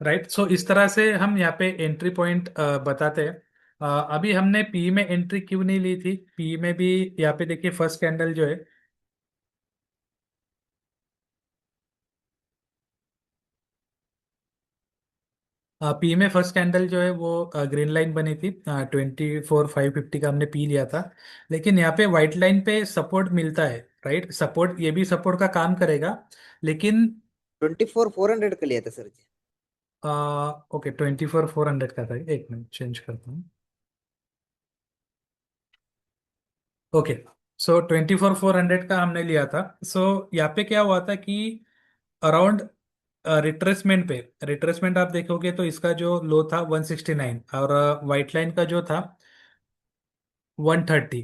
Right. सो इस तरह से हम यहाँ पे एंट्री पॉइंट बताते हैं। अभी हमने पी में एंट्री क्यों नहीं ली थी, पी में भी यहाँ पे देखिए फर्स्ट कैंडल जो है, पी में फर्स्ट कैंडल जो है वो ग्रीन लाइन बनी थी, 24,550 का हमने पी लिया था। लेकिन यहाँ पे व्हाइट लाइन पे सपोर्ट मिलता है, राइट। सपोर्ट, ये भी सपोर्ट का काम करेगा। लेकिन 24,400 का लिया था सर जी। ओके, 24,400 का था, एक मिनट चेंज करता हूँ। ओके, सो 24,400 का हमने लिया था। सो यहाँ पे क्या हुआ था कि अराउंड रिट्रेसमेंट पे, रिट्रेसमेंट आप देखोगे तो इसका जो लो था 169, और व्हाइट लाइन का जो था 130।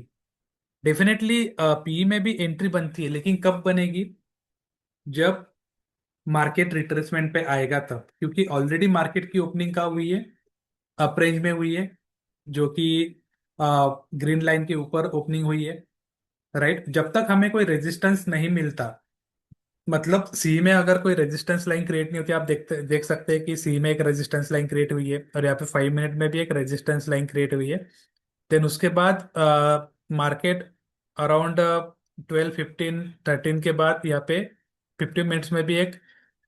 डेफिनेटली पी में भी एंट्री बनती है, लेकिन कब बनेगी, जब मार्केट रिट्रेसमेंट पे आएगा तब, क्योंकि ऑलरेडी मार्केट की ओपनिंग का हुई है, अप रेंज में हुई है, जो कि ग्रीन लाइन के ऊपर ओपनिंग हुई है, राइट। जब तक हमें कोई रेजिस्टेंस नहीं मिलता, मतलब सी में अगर कोई रेजिस्टेंस लाइन क्रिएट नहीं होती, आप देख सकते हैं कि सी में एक रेजिस्टेंस लाइन क्रिएट हुई है, और यहाँ पे 5 मिनट में भी एक रेजिस्टेंस लाइन क्रिएट हुई है। देन उसके बाद मार्केट अराउंड 12, 15, 13 के बाद यहाँ पे 15 मिनट्स में भी एक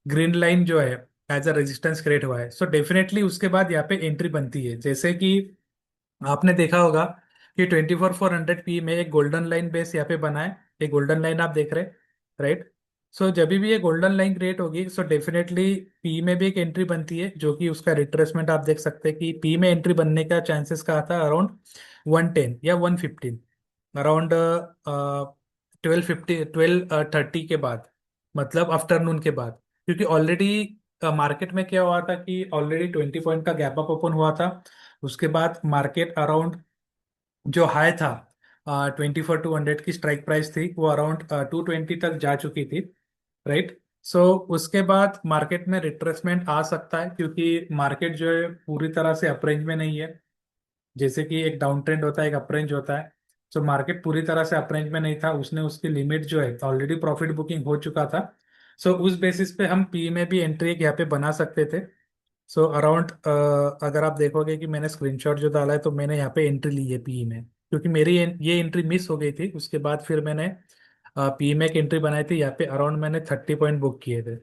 ग्रीन लाइन जो है एज अ रेजिस्टेंस क्रिएट हुआ है। सो डेफिनेटली उसके बाद यहाँ पे एंट्री बनती है। जैसे कि आपने देखा होगा कि 24,400 पी में एक गोल्डन लाइन बेस यहाँ पे बना है, एक गोल्डन लाइन आप देख रहे, राइट। सो जब भी ये गोल्डन लाइन क्रिएट होगी, सो डेफिनेटली पी में भी एक एंट्री बनती है, जो कि उसका रिट्रेसमेंट आप देख सकते हैं कि पी में एंट्री बनने का चांसेस का था अराउंड 110 या 115, अराउंड 12:30 के बाद, मतलब आफ्टरनून के बाद। क्योंकि ऑलरेडी मार्केट में क्या हुआ था कि ऑलरेडी 20 पॉइंट का गैप अप ओपन हुआ था। उसके बाद मार्केट अराउंड, जो हाई था 24,200 की स्ट्राइक प्राइस थी, वो अराउंड 220 तक जा चुकी थी, राइट। सो उसके बाद मार्केट में रिट्रेसमेंट आ सकता है, क्योंकि मार्केट जो है पूरी तरह से अपरेंज में नहीं है। जैसे कि एक डाउन ट्रेंड होता है, एक अपरेंज होता है। सो मार्केट पूरी तरह से अपरेंज में नहीं था, उसने उसकी लिमिट जो है ऑलरेडी प्रॉफिट बुकिंग हो चुका था। सो उस बेसिस पे हम पी में भी एंट्री एक यहाँ पे बना सकते थे। सो अराउंड, अगर आप देखोगे कि मैंने स्क्रीनशॉट जो डाला है, तो मैंने यहाँ पे एंट्री ली है पी में, क्योंकि मेरी ये एंट्री मिस हो गई थी। उसके बाद फिर मैंने पी में एक एंट्री बनाई थी, यहाँ पे अराउंड मैंने 30 पॉइंट बुक किए थे,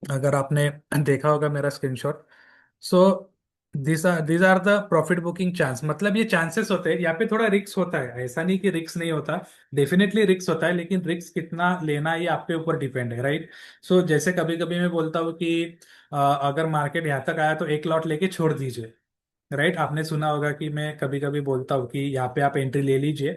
अगर आपने देखा होगा मेरा screenshot. So this are the profit booking chance, मतलब ये चांसेस होते हैं। यहाँ पे थोड़ा रिस्क होता है, ऐसा नहीं कि रिस्क नहीं होता, डेफिनेटली रिस्क होता है, लेकिन रिस्क कितना लेना है ये आपके ऊपर डिपेंड है, राइट। सो जैसे कभी कभी मैं बोलता हूँ कि अगर मार्केट यहाँ तक आया तो एक लॉट लेके छोड़ दीजिए, राइट। आपने सुना होगा कि मैं कभी कभी बोलता हूँ कि यहाँ पे आप एंट्री ले लीजिए,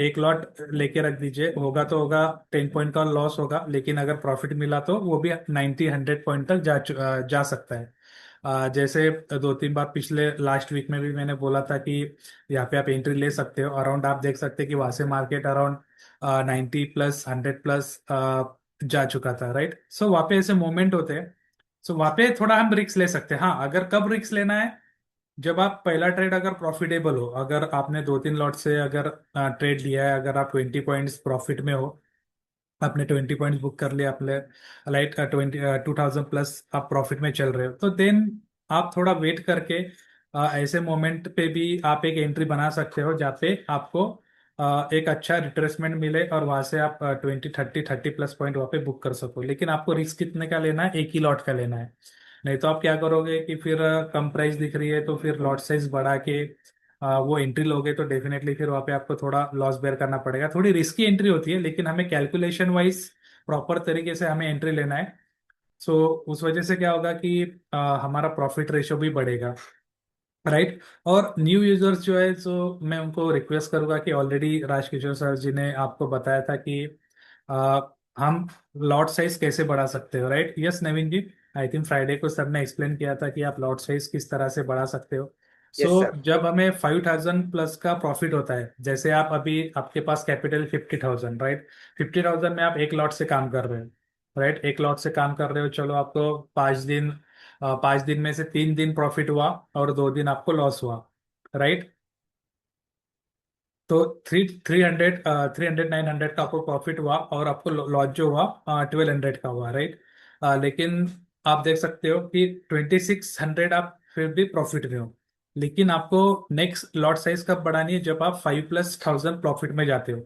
एक लॉट लेके रख दीजिए, होगा तो होगा, 10 पॉइंट का लॉस होगा, लेकिन अगर प्रॉफिट मिला तो वो भी 90, 100 पॉइंट तक जा सकता है। जैसे 2 3 बार पिछले लास्ट वीक में भी मैंने बोला था कि यहाँ पे आप एंट्री ले सकते हो, अराउंड आप देख सकते हैं कि वहां से मार्केट अराउंड 90 प्लस, 100 प्लस जा चुका था, राइट। सो वहाँ पे ऐसे मोमेंट होते हैं। सो वहाँ पे थोड़ा हम रिक्स ले सकते हैं। हाँ, अगर कब रिक्स लेना है, जब आप पहला ट्रेड अगर प्रॉफिटेबल हो, अगर आपने 2 3 लॉट से अगर ट्रेड लिया है, अगर आप 20 पॉइंट्स प्रॉफिट में हो, आपने 20 पॉइंट्स बुक कर लिया अपने, लाइक 2,000 प्लस आप प्रॉफिट में चल रहे हो, तो देन आप थोड़ा वेट करके ऐसे मोमेंट पे भी आप एक एंट्री बना सकते हो, जहाँ पे आपको एक अच्छा रिट्रेसमेंट मिले, और वहां से आप 20, 30, 30 प्लस पॉइंट वहाँ पे बुक कर सको। लेकिन आपको रिस्क कितने का लेना है, एक ही लॉट का लेना है। नहीं तो आप क्या करोगे कि फिर कम प्राइस दिख रही है तो फिर लॉट साइज बढ़ा के वो एंट्री लोगे, तो डेफिनेटली फिर वहाँ पे आपको थोड़ा लॉस बेयर करना पड़ेगा। थोड़ी रिस्की एंट्री होती है, लेकिन हमें कैलकुलेशन वाइज प्रॉपर तरीके से हमें एंट्री लेना है। सो उस वजह से क्या होगा कि हमारा प्रॉफिट रेशियो भी बढ़ेगा, राइट। और न्यू यूजर्स जो है, तो मैं उनको रिक्वेस्ट करूंगा कि ऑलरेडी राजकिशोर सर जी ने आपको बताया था कि आ, हम लॉट साइज कैसे बढ़ा सकते हो, right. Yes Naveen ji, I think Friday को सर ने एक्सप्लेन किया था कि आप लॉट साइज किस तरह से बढ़ा सकते हो। Yes so sir. जब हमें 5,000 प्लस का प्रॉफिट होता है, जैसे आप अभी आपके पास कैपिटल 50,000, राइट। 50,000 में आप एक लॉट से काम कर रहे हो, राइट। एक लॉट से काम कर रहे हो, चलो आपको 5 दिन, 5 दिन में से 3 दिन प्रॉफिट हुआ और 2 दिन आपको लॉस हुआ, राइट। तो 300, 900 का आपको प्रॉफिट हुआ, और आपको लॉस जो हुआ 1,200 का हुआ, राइट। लेकिन आप देख सकते हो कि 2600 आप फिर भी प्रॉफिट में हो। लेकिन आपको नेक्स्ट लॉट साइज कब बढ़ानी है, जब आप 5+1000 प्रॉफिट में जाते हो।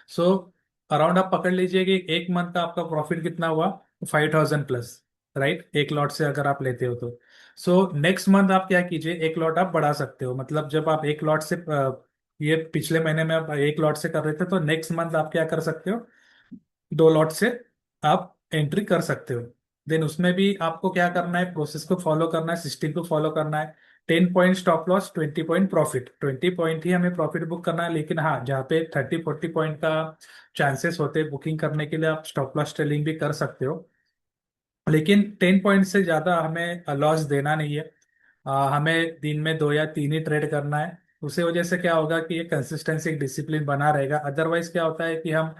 सो अराउंड आप पकड़ लीजिए कि एक मंथ का आपका प्रॉफिट कितना हुआ, 5000+। राइट, एक लॉट से अगर आप लेते हो तो। सो नेक्स्ट मंथ आप क्या कीजिए, एक लॉट आप बढ़ा सकते हो। मतलब जब आप एक लॉट से ये पिछले महीने में आप एक लॉट से कर रहे थे, तो नेक्स्ट मंथ आप क्या कर सकते हो, 2 लॉट से आप एंट्री कर सकते हो। देन उसमें भी आपको क्या करना है, प्रोसेस को फॉलो करना है, सिस्टम को फॉलो करना है। 10 point stop loss, 20 point profit, 20 point ही हमें प्रॉफिट बुक करना है। लेकिन हाँ, जहाँ पे 30-40 पॉइंट का चांसेस होते हैं बुकिंग करने के लिए, आप स्टॉप लॉस ट्रेलिंग भी कर सकते हो। लेकिन 10 पॉइंट से ज्यादा हमें लॉस देना नहीं है। हमें दिन में 2 या 3 ही ट्रेड करना है। उसी वजह से क्या होगा कि ये कंसिस्टेंसी, एक डिसिप्लिन बना रहेगा। अदरवाइज क्या होता है कि हम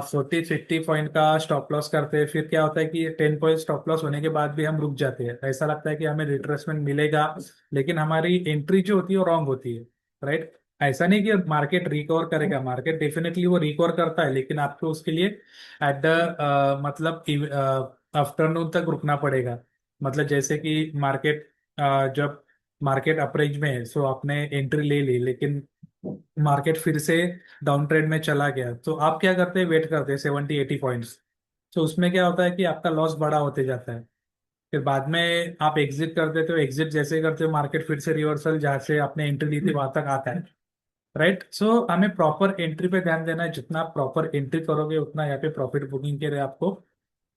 40-50 पॉइंट का स्टॉप लॉस करते हैं, फिर क्या होता है कि 10 पॉइंट स्टॉप लॉस होने के बाद भी हम रुक जाते हैं। ऐसा लगता है कि हमें रिट्रेसमेंट मिलेगा, लेकिन हमारी एंट्री जो होती है वो रॉन्ग होती है। राइट। ऐसा नहीं कि मार्केट रिकवर करेगा, मार्केट डेफिनेटली वो रिकवर करता है, लेकिन आपको उसके लिए एट द मतलब आफ्टरनून तक रुकना पड़ेगा। मतलब जैसे कि मार्केट जब मार्केट अप्रेज में है, सो आपने एंट्री ले ली, लेकिन मार्केट फिर से डाउन ट्रेंड में चला गया, तो आप क्या करते हैं, वेट करते हैं 70-80 पॉइंट्स। तो उसमें क्या होता है कि आपका लॉस बड़ा होते जाता है। फिर बाद में आप एग्जिट कर देते हो, एग्जिट जैसे ही करते हो मार्केट फिर से रिवर्सल जहाँ से आपने एंट्री ली थी वहां तक आता है। राइट। सो हमें प्रॉपर एंट्री पे ध्यान देना है। जितना आप प्रॉपर एंट्री करोगे, उतना यहाँ पे प्रॉफिट बुकिंग के लिए आपको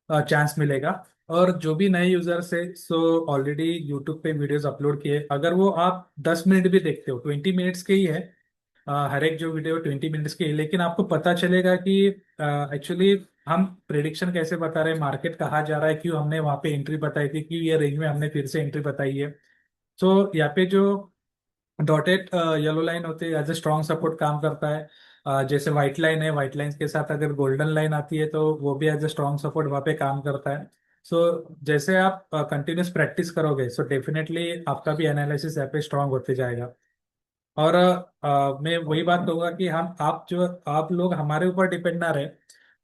चांस मिलेगा। और जो भी नए यूजर्स है, सो ऑलरेडी यूट्यूब पे वीडियोस अपलोड किए, अगर वो आप 10 मिनट भी देखते हो, 20 मिनट्स के ही है। हर एक जो वीडियो 20 मिनट्स की है, लेकिन आपको पता चलेगा कि एक्चुअली हम प्रेडिक्शन कैसे बता रहे हैं, मार्केट कहाँ जा रहा है, क्यों हमने वहां पे एंट्री बताई थी, क्यों ये रेंज में हमने फिर से एंट्री बताई है। सो यहाँ पे जो डॉटेड येलो लाइन होती है, एज ए स्ट्रॉन्ग सपोर्ट काम करता है। जैसे व्हाइट लाइन है, व्हाइट लाइन के साथ अगर गोल्डन लाइन आती है, तो वो भी एज ए स्ट्रॉन्ग सपोर्ट वहाँ पे काम करता है। सो जैसे आप कंटिन्यूस प्रैक्टिस करोगे, सो डेफिनेटली आपका भी एनालिसिस यहाँ पे स्ट्रांग होते जाएगा। और मैं वही बात कहूंगा कि हम आप लोग हमारे ऊपर डिपेंड ना रहे।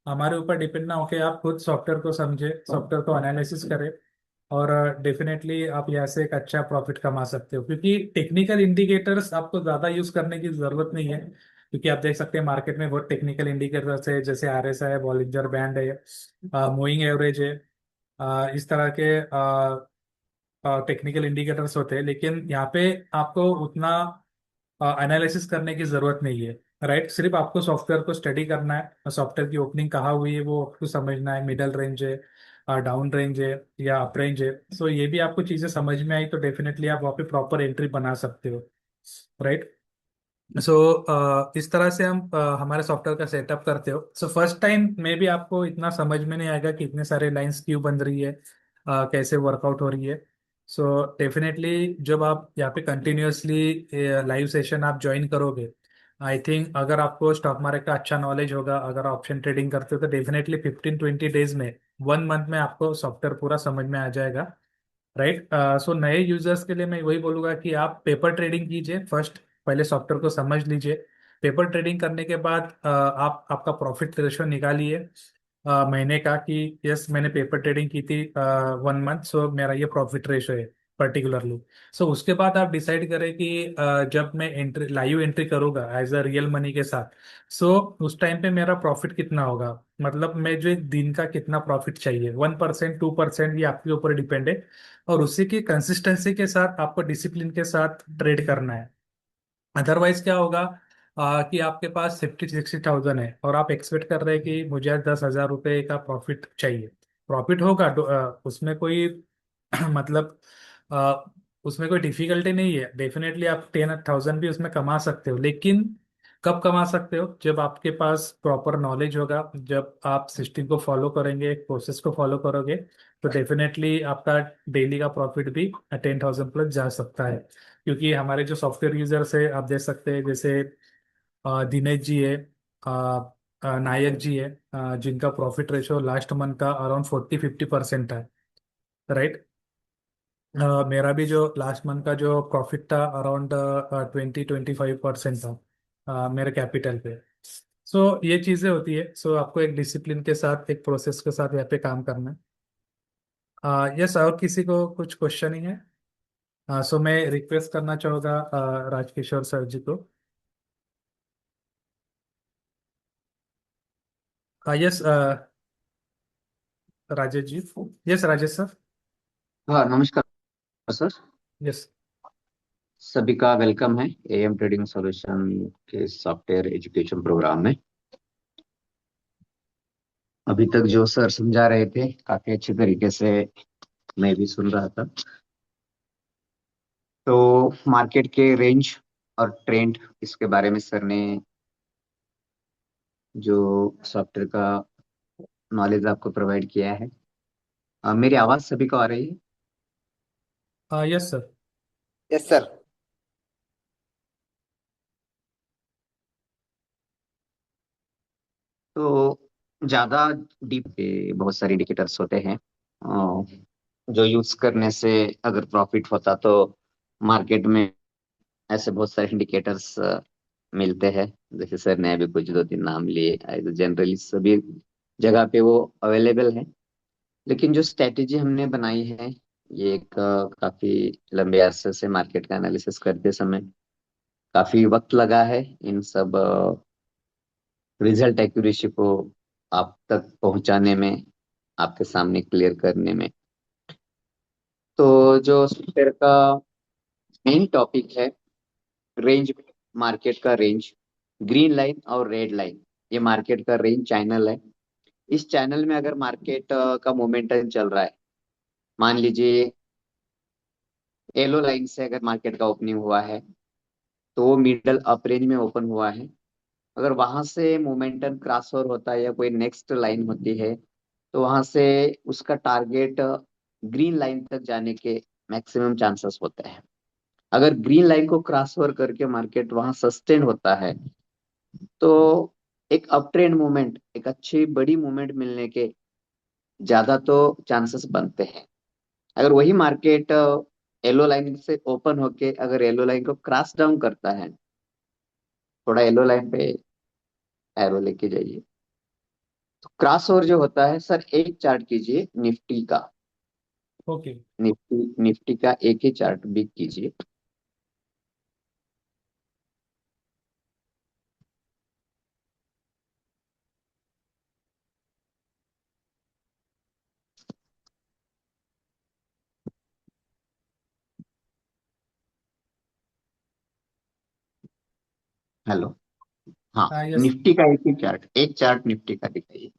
हमारे ऊपर डिपेंड ना होके आप खुद सॉफ्टवेयर को समझे, सॉफ्टवेयर को एनालिसिस करें। और डेफिनेटली आप यहाँ से एक अच्छा प्रॉफिट कमा सकते हो, क्योंकि टेक्निकल इंडिकेटर्स आपको ज़्यादा यूज करने की ज़रूरत नहीं है। क्योंकि आप देख सकते हैं मार्केट में बहुत टेक्निकल इंडिकेटर्स है, जैसे RSI है, बॉलिंजर बैंड है, मूविंग एवरेज है। इस तरह के टेक्निकल इंडिकेटर्स होते हैं, लेकिन यहाँ पे आपको उतना एनालिसिस करने की जरूरत नहीं है। राइट, सिर्फ आपको सॉफ्टवेयर को स्टडी करना है, सॉफ्टवेयर की ओपनिंग कहाँ हुई है वो आपको समझना है, मिडल रेंज है, डाउन रेंज है, या अप रेंज है। सो ये भी आपको चीजें समझ में आई, तो डेफिनेटली आप वहाँ पे प्रॉपर एंट्री बना सकते हो। राइट। सो इस तरह से हम हमारे सॉफ्टवेयर का सेटअप करते हो। सो फर्स्ट टाइम में भी आपको इतना समझ में नहीं आएगा कि इतने सारे लाइंस क्यों बन रही है, कैसे वर्कआउट हो रही है। सो डेफिनेटली जब आप यहाँ पे कंटिन्यूअसली लाइव सेशन आप ज्वाइन करोगे, आई थिंक अगर आपको स्टॉक मार्केट का अच्छा नॉलेज होगा, अगर ऑप्शन ट्रेडिंग करते हो, तो डेफिनेटली 15-20 डेज में, 1 मंथ में आपको सॉफ्टवेयर पूरा समझ में आ जाएगा। राइट। सो नए यूजर्स के लिए मैं वही बोलूंगा कि आप पेपर ट्रेडिंग कीजिए फर्स्ट। पहले सॉफ्टवेयर को समझ लीजिए। पेपर ट्रेडिंग करने के बाद आप आपका प्रॉफिट रेशो निकालिए महीने का, कि यस मैंने पेपर ट्रेडिंग की थी 1 मंथ, सो मेरा ये प्रॉफिट रेशो है पर्टिकुलरली। सो उसके बाद आप डिसाइड करें कि जब मैं एंट्री, लाइव एंट्री करूंगा एज अ रियल मनी के साथ, सो उस टाइम पे मेरा प्रॉफिट कितना होगा। मतलब मैं जो एक दिन का कितना प्रॉफिट चाहिए, 1%, 2%, ये आपके ऊपर डिपेंड है। और उसी की कंसिस्टेंसी के साथ आपको डिसिप्लिन के साथ ट्रेड करना है। अदरवाइज क्या होगा कि आपके पास 50-60 थाउजेंड है, और आप एक्सपेक्ट कर रहे हैं कि मुझे 10,000 रुपये का प्रॉफिट चाहिए। प्रॉफिट होगा, उसमें कोई मतलब अ, उसमें कोई डिफिकल्टी नहीं है। डेफिनेटली आप 10,000 भी उसमें कमा सकते हो, लेकिन कब कमा सकते हो, जब आपके पास प्रॉपर नॉलेज होगा, जब आप सिस्टम को फॉलो करेंगे, प्रोसेस को फॉलो करोगे, तो डेफिनेटली आपका डेली का प्रॉफिट भी 10,000+ जा सकता है। क्योंकि हमारे जो सॉफ्टवेयर यूजर्स है, आप देख सकते हैं, जैसे दिनेश जी है, नायक जी है, जिनका प्रॉफिट रेशो लास्ट मंथ का अराउंड 40-50% है। राइट। मेरा भी जो लास्ट मंथ का जो प्रॉफिट था, अराउंड 20-25% था मेरे कैपिटल पे। सो ये चीज़ें होती है। सो आपको एक डिसिप्लिन के साथ, एक प्रोसेस के साथ यहाँ पे काम करना है। यस, और किसी को कुछ क्वेश्चन ही है? सो मैं रिक्वेस्ट करना चाहूँगा राजकिशोर सर जी को। Yes Rajesh ji. Yes Rajesh sir. हाँ, नमस्कार सर। यस। सभी का वेलकम है एएम ट्रेडिंग सॉल्यूशन के सॉफ्टवेयर एजुकेशन प्रोग्राम में। अभी तक जो सर समझा रहे थे काफी अच्छे तरीके से मैं भी सुन रहा था। तो मार्केट के रेंज और ट्रेंड इसके बारे में सर ने जो सॉफ्टवेयर का नॉलेज आपको प्रोवाइड किया है। मेरी आवाज सभी को आ रही है? Yes sir. Yes sir. तो ज्यादा डीप पे बहुत सारे इंडिकेटर्स होते हैं जो यूज करने से अगर प्रॉफिट होता तो मार्केट में ऐसे बहुत सारे इंडिकेटर्स मिलते हैं। जैसे सर ने अभी कुछ दो तीन नाम लिए, तो जनरली सभी जगह पे वो अवेलेबल है। लेकिन जो स्ट्रेटेजी हमने बनाई है, ये एक काफी लंबे अरसे से मार्केट का एनालिसिस करते समय काफी वक्त लगा है इन सब रिजल्ट एक्यूरेसी को आप तक पहुंचाने में, आपके सामने क्लियर करने में। तो जो सॉफ्टवेयर का मेन टॉपिक है, रेंज, मार्केट का रेंज, ग्रीन लाइन और रेड लाइन, ये मार्केट का रेंज चैनल है। इस चैनल में अगर मार्केट का मोमेंटम चल रहा है, मान लीजिए येलो लाइन से अगर मार्केट का ओपनिंग हुआ है तो वो मिडल अप रेंज में ओपन हुआ है। अगर वहां से मोमेंटम क्रॉस ओवर होता है या कोई नेक्स्ट लाइन होती है तो वहां से उसका टारगेट ग्रीन लाइन तक जाने के मैक्सिमम चांसेस होते हैं। अगर ग्रीन लाइन को क्रॉस ओवर करके मार्केट वहां सस्टेन होता है तो एक अप ट्रेंड मूवमेंट, एक अच्छी बड़ी मूवमेंट मिलने के ज्यादा तो चांसेस बनते हैं। अगर वही मार्केट येलो लाइन से ओपन होके अगर येलो लाइन को क्रॉस डाउन करता है, थोड़ा येलो लाइन पे एरो लेके जाइए, तो क्रॉस ओवर जो होता है सर, एक चार्ट कीजिए निफ्टी का। ओके। निफ्टी निफ्टी का एक ही चार्ट भी कीजिए। हेलो। हाँ, यस। निफ्टी का एक ही चार्ट, एक चार्ट निफ्टी का दिखाइए।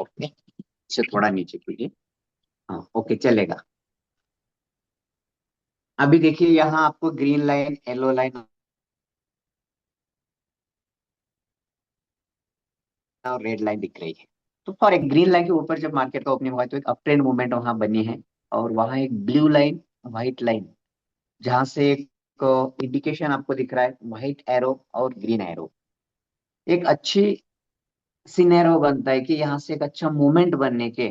ओके, इसे थोड़ा नीचे कीजिए। हाँ, ओके चलेगा। अभी देखिए यहाँ आपको ग्रीन लाइन, येलो लाइन और रेड लाइन दिख रही है। तो फॉर एक ग्रीन लाइन के ऊपर जब मार्केट का ओपनिंग हुआ है तो एक अप ट्रेंड मूवमेंट वहां बनी है। और वहां एक ब्लू लाइन, व्हाइट लाइन, जहां से एक इंडिकेशन आपको दिख रहा है, व्हाइट एरो और ग्रीन एरो, एक अच्छी सिनेरियो बनता है कि यहाँ से एक अच्छा मूवमेंट बनने के।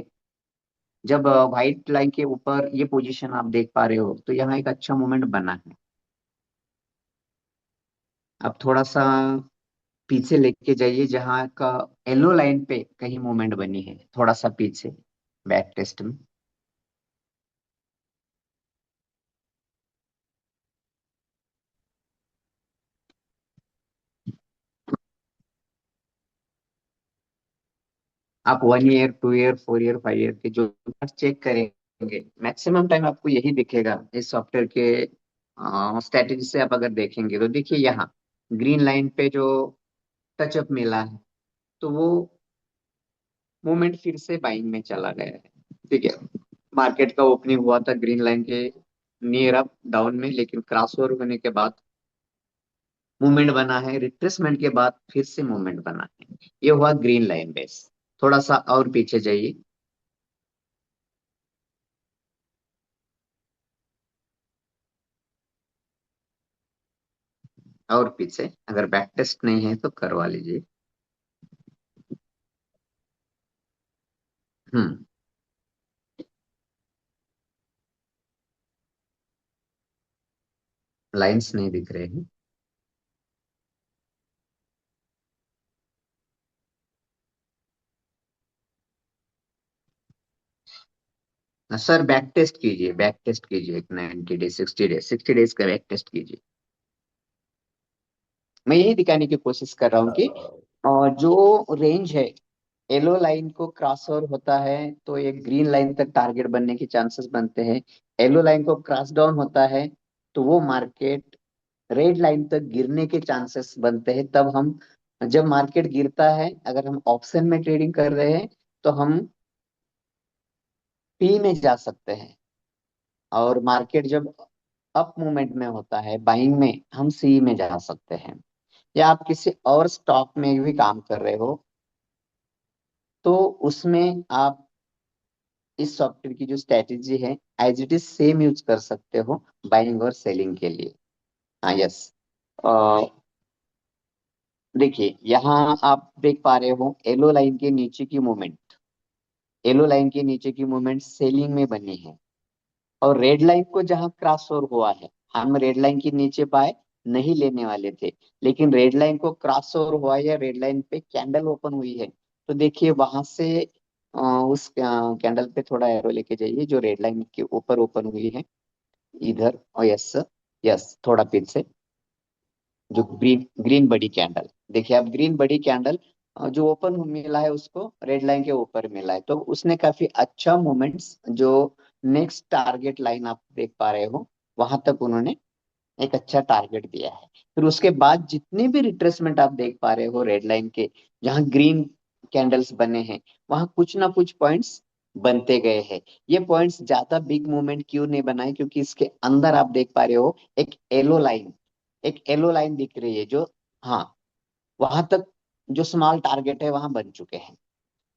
जब व्हाइट लाइन के ऊपर ये पोजीशन आप देख पा रहे हो तो यहाँ एक अच्छा मूवमेंट बना है। अब थोड़ा सा पीछे लेके जाइए, जहाँ का येलो लाइन पे कहीं मूवमेंट बनी है, थोड़ा सा पीछे बैक टेस्ट में। आप 1 ईयर, 2 ईयर, 4 ईयर, 5 ईयर के जो चेक करेंगे, मैक्सिमम टाइम आपको यही दिखेगा इस सॉफ्टवेयर के स्ट्रेटेजी से। आप अगर देखेंगे तो देखिए यहाँ ग्रीन लाइन पे जो टचअप मिला है तो वो मूवमेंट फिर से बाइंग में चला गया है। ठीक है, मार्केट का ओपनिंग हुआ था ग्रीन लाइन के नियर अप डाउन में, लेकिन क्रॉस ओवर होने के बाद मूवमेंट बना है, रिट्रेसमेंट के बाद फिर से मूवमेंट बना है। ये हुआ ग्रीन लाइन बेस। थोड़ा सा और पीछे जाइए। और पीछे अगर बैक टेस्ट नहीं है तो करवा लीजिए। हम्म। लाइंस नहीं दिख रहे हैं। सर बैक टेस्ट कीजिए, बैक टेस्ट कीजिए, 90 डेज, 60 डेज, 60 डेज का बैक टेस्ट कीजिए। मैं यही दिखाने की कोशिश कर रहा हूँ कि जो रेंज है, येलो लाइन को क्रॉस ओवर होता है तो एक ग्रीन लाइन तक टारगेट बनने के चांसेस बनते हैं। येलो लाइन को क्रॉस डाउन होता है तो वो मार्केट रेड लाइन तक गिरने के चांसेस बनते हैं। तब हम, जब मार्केट गिरता है, अगर हम ऑप्शन में ट्रेडिंग कर रहे हैं तो हम पी में जा सकते हैं, और मार्केट जब अप मूवमेंट में होता है, बाइंग में, हम सी में जा सकते हैं। या आप किसी और स्टॉक में भी काम कर रहे हो तो उसमें आप इस सॉफ्टवेयर की जो स्ट्रेटेजी है as it is same use कर सकते हो बाइंग और सेलिंग के लिए। हाँ, यस। देखिए यहाँ आप देख पा रहे हो येलो लाइन के नीचे की मूवमेंट, येलो लाइन के नीचे की मूवमेंट सेलिंग में बनी है। और रेड लाइन को जहां क्रॉस ओवर हुआ है, हम रेड लाइन के नीचे बाय नहीं लेने वाले थे, लेकिन रेड लाइन को क्रॉस ओवर हुआ है या रेड लाइन पे कैंडल ओपन हुई है, तो देखिए वहां से उस कैंडल पे थोड़ा एरो लेके जाइए जो रेड लाइन के ऊपर ओपन हुई है, इधर। और यस, यस, थोड़ा पीछे, जो ग्रीन ग्रीन बड़ी कैंडल, देखिए आप ग्रीन बड़ी कैंडल जो ओपन मिला है उसको रेड लाइन के ऊपर मिला है, तो उसने काफी अच्छा मोमेंट्स, जो नेक्स्ट टारगेट लाइन आप देख पा रहे हो वहां तक उन्होंने एक अच्छा टारगेट दिया है। फिर उसके बाद जितने भी रिट्रेसमेंट आप देख पा रहे हो रेड लाइन के, जहां ग्रीन कैंडल्स बने हैं, वहां कुछ ना कुछ पॉइंट्स बनते गए हैं। ये पॉइंट्स ज्यादा बिग मूवमेंट क्यों नहीं बनाए, क्योंकि इसके अंदर आप देख पा रहे हो एक येलो लाइन, एक येलो लाइन दिख रही है जो, हाँ, वहां तक जो स्मॉल टारगेट है वहां बन चुके हैं।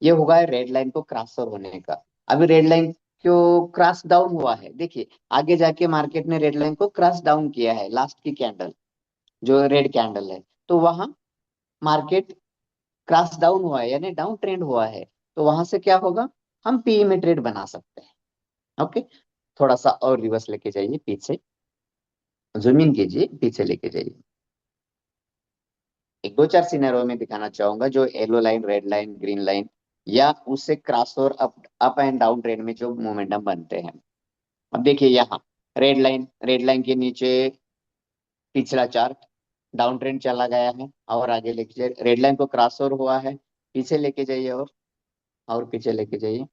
ये होगा रेड लाइन को क्रॉस ओवर होने का। अभी रेड लाइन को क्रॉस डाउन हुआ है, देखिए आगे जाके मार्केट ने रेड लाइन को क्रॉस डाउन किया है, लास्ट की कैंडल जो रेड कैंडल है, तो वहां मार्केट क्रॉस डाउन हुआ है यानी डाउन ट्रेंड हुआ है, तो वहां से क्या होगा, हम पीई में ट्रेड बना सकते हैं। ओके, थोड़ा सा और रिवर्स लेके जाइए, पीछे जूम इन कीजिए, पीछे लेके जाइए। एक दो चार सिनेरियो में दिखाना चाहूंगा जो yellow line, red line, green line या उससे cross over up up and down trend में जो मोमेंटम बनते हैं। अब देखिए यहाँ रेड लाइन के नीचे पिछला चार्ट डाउन ट्रेंड चला गया है, और आगे लेके जाइए, रेड लाइन को क्रॉस ओवर हुआ है, पीछे लेके जाइए और पीछे लेके जाइए।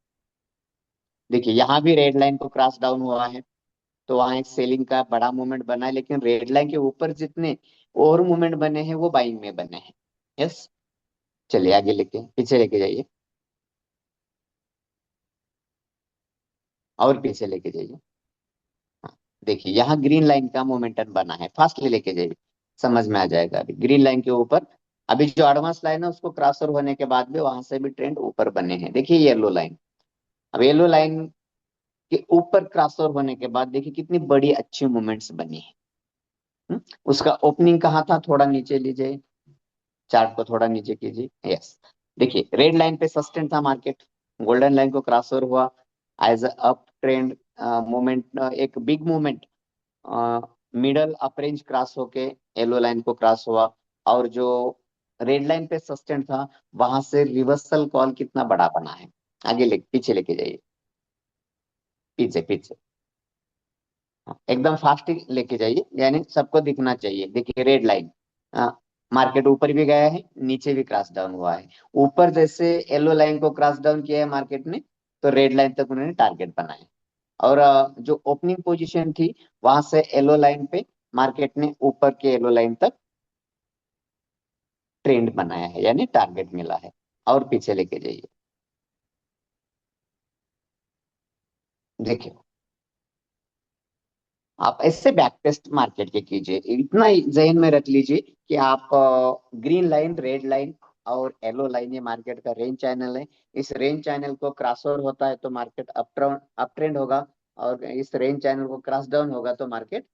देखिए यहाँ भी रेड लाइन को क्रॉस डाउन हुआ है, तो वहां एक सेलिंग का बड़ा मूवमेंट बना है, लेकिन रेड लाइन के ऊपर जितने और मूवमेंट बने हैं वो बाइंग में बने हैं। यस, चलिए आगे लेके, पीछे लेके जाइए और पीछे लेके जाइए। हाँ, देखिए यहाँ ग्रीन लाइन का मोमेंटम बना है, फास्टली लेके जाइए, समझ में आ जाएगा। अभी ग्रीन लाइन के ऊपर, अभी जो एडवांस लाइन है उसको क्रॉस ओवर होने के बाद भी वहां से भी ट्रेंड ऊपर बने हैं। देखिए येलो लाइन, अब येलो लाइन के ऊपर क्रॉस ओवर होने के बाद देखिए कितनी बड़ी अच्छी मूवमेंट्स बनी है। उसका ओपनिंग कहाँ था, थोड़ा नीचे लीजिए, चार्ट को थोड़ा नीचे कीजिए। यस, देखिए रेड लाइन पे सस्टेन था मार्केट, गोल्डन लाइन को क्रॉस ओवर हुआ एज अप ट्रेंड मूवमेंट, एक big movement middle up range cross होके येलो लाइन को क्रॉस हुआ, और जो रेड लाइन पे सस्टेन था वहां से रिवर्सल कॉल कितना बड़ा बना है। आगे पीछे लेके जाइए, पीछे पीछे, हाँ, एकदम फास्ट लेके जाइए, यानी सबको दिखना चाहिए। देखिए रेड लाइन, मार्केट ऊपर भी गया है, नीचे भी क्रॉस डाउन हुआ है। ऊपर जैसे येलो लाइन को क्रॉस डाउन किया है मार्केट ने, तो रेड लाइन तक उन्होंने टारगेट बनाया। और जो ओपनिंग पोजीशन थी वहां से येलो लाइन पे मार्केट ने ऊपर के येलो लाइन तक ट्रेंड बनाया है, यानी टारगेट मिला है। और पीछे लेके जाइए, देखिए आप ऐसे बैक टेस्ट मार्केट के कीजिए, इतना ही जहन में रख लीजिए कि आप ग्रीन लाइन, रेड लाइन और येलो लाइन, ये मार्केट का रेंज चैनल है। इस रेंज चैनल को क्रॉस ओवर होता है तो मार्केट अप ट्रेंड होगा, और इस रेंज चैनल को क्रॉस डाउन होगा तो मार्केट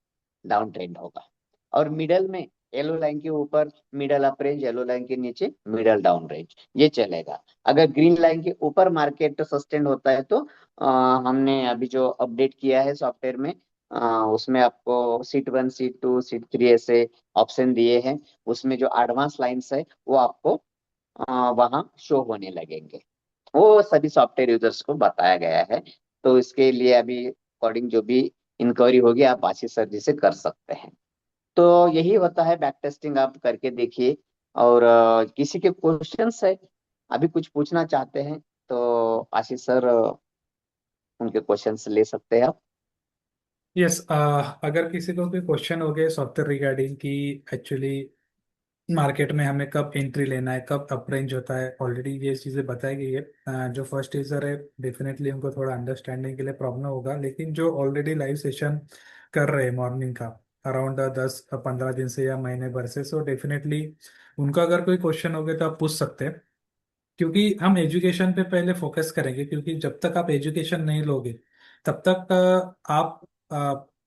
डाउन ट्रेंड होगा। और मिडल में येलो लाइन के ऊपर middle up range, yellow line के नीचे मिडल डाउन रेंज, ये चलेगा। अगर ग्रीन लाइन के ऊपर मार्केट सस्टेन होता है तो हमने अभी जो अपडेट किया है सॉफ्टवेयर में, उसमें आपको सीट 1, सीट 2, सीट 3 ऐसे ऑप्शन दिए हैं। उसमें जो एडवांस लाइंस है वो आपको वहाँ शो होने लगेंगे। वो सभी सॉफ्टवेयर यूजर्स को बताया गया है। तो इसके लिए अभी अकॉर्डिंग जो भी इंक्वायरी होगी आप आशीष सर जी से कर सकते हैं। तो यही होता है, बैक टेस्टिंग आप करके देखिए। और किसी के क्वेश्चंस है, अभी कुछ पूछना चाहते हैं तो आशीष सर उनके क्वेश्चंस ले सकते हैं आप। यस, अगर किसी को कोई क्वेश्चन हो गए सॉफ्टवेयर रिगार्डिंग कि एक्चुअली मार्केट में हमें कब एंट्री लेना है, कब अप रेंज होता है, ऑलरेडी ये चीज़ें बताई गई है। जो फर्स्ट यूजर है डेफिनेटली उनको थोड़ा अंडरस्टैंडिंग के लिए प्रॉब्लम होगा, लेकिन जो ऑलरेडी लाइव सेशन कर रहे हैं मॉर्निंग का अराउंड 10-15 दिन से या महीने भर से, सो डेफिनेटली उनका अगर कोई क्वेश्चन हो गया तो आप पूछ सकते हैं। क्योंकि हम एजुकेशन पे पहले फोकस करेंगे, क्योंकि जब तक आप एजुकेशन नहीं लोगे तब तक आप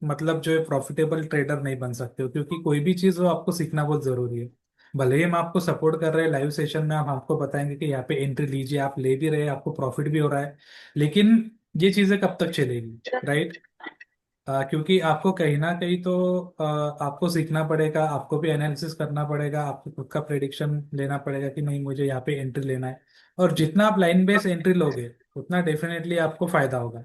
मतलब जो है प्रॉफिटेबल ट्रेडर नहीं बन सकते हो, क्योंकि कोई भी चीज़ हो आपको सीखना बहुत ज़रूरी है। भले ही हम आपको सपोर्ट कर रहे हैं लाइव सेशन में, हम आपको बताएंगे कि यहाँ पे एंट्री लीजिए, आप ले भी रहे हैं, आपको प्रॉफिट भी हो रहा है, लेकिन ये चीज़ें कब तक चलेगी, राइट? क्योंकि आपको कहीं ना कहीं तो आपको सीखना पड़ेगा, आपको भी एनालिसिस करना पड़ेगा, आपको खुद का प्रेडिक्शन लेना पड़ेगा कि नहीं मुझे यहाँ पे एंट्री लेना है। और जितना आप लाइन बेस एंट्री लोगे उतना डेफिनेटली आपको फायदा होगा।